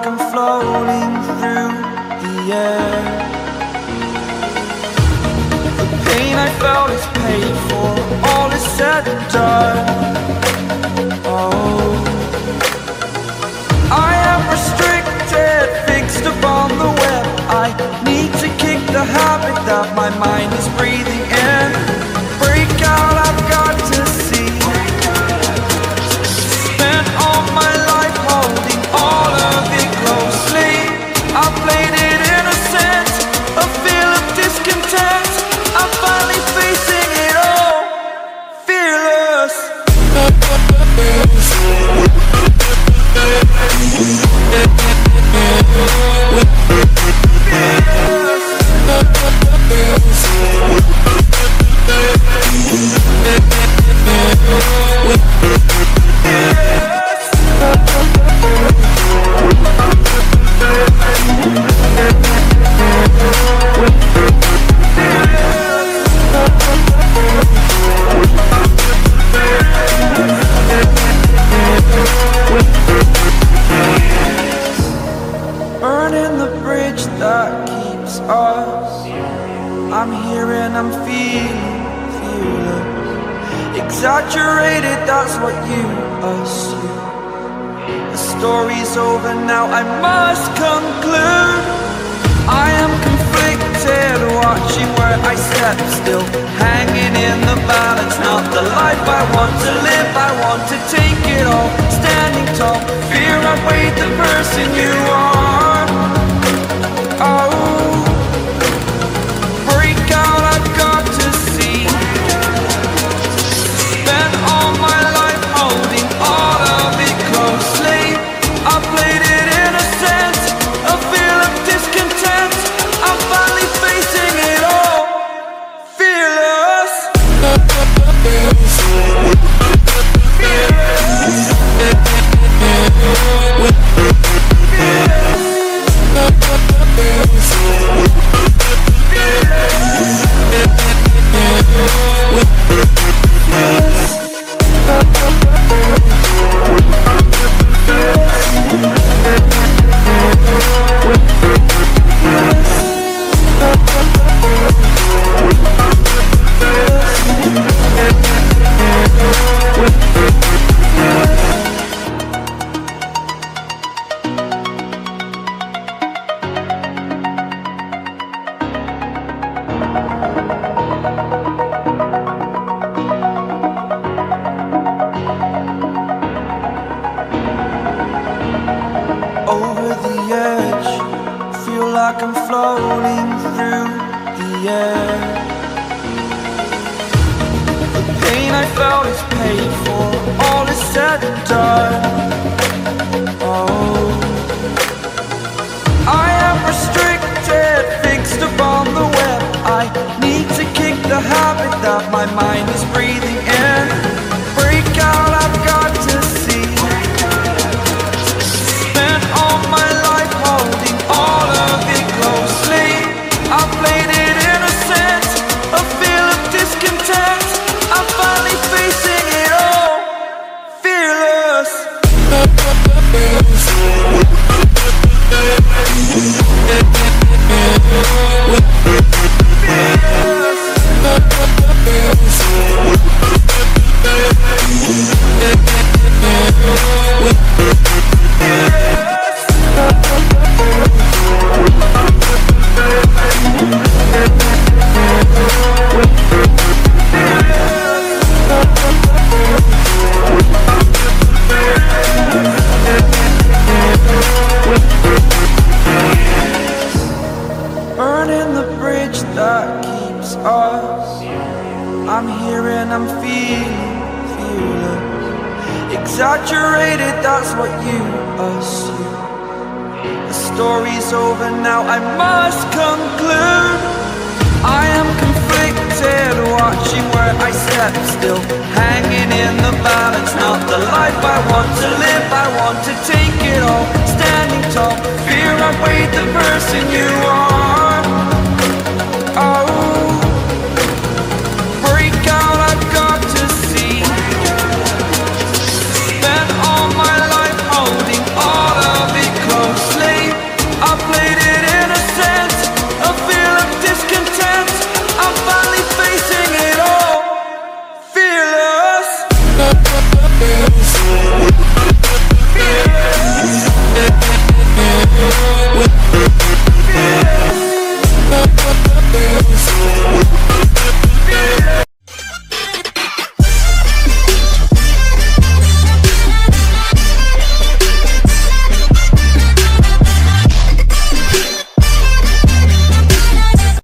like I'm floating through the air. The pain I felt is paid for, all is said and done. Oh, I am restricted, fixed upon the web. I need to kick the habit that my mind is breathing in. Break out, I've got to see. Spent all my life holding all of it closely. I played it innocent, a feel of discontent. I'm finally facing it all, fearless. Burning the bridge that keeps us. I'm here and I'm feeling fearless. Exaggerated, that's what you assume. The story's over now, I must conclude. I am conflicted, watching where I step still, hanging in the balance. Not the life I want to live, I want to take it all. Standing tall, fear outweighed the person you are. Oh, break out, I've got to see. Spent all my life holding all of it closely. I played it innocent, a feel of discontent. I'm finally facing it all, fearless. Over the edge, feel like I'm floating through the air. The pain I felt is paid for, all is said and done. Oh, I am restricted, fixed upon the web. I need to kick the habit that my mind is breathing in. Break out, I've got to see. Spent all my life holding all of it closely. I played it innocent, a feel of discontent. I'm finally facing it all, fearless. Burning the bridge that keeps us. I'm here and I'm feeling fearless. Exaggerated, that's what you assume. The story's over now, I must conclude. I am conflicted, watching where I step still, hanging in the balance. Not the life I want to live, I want to take it all. Standing tall, fear outweighed the person you are.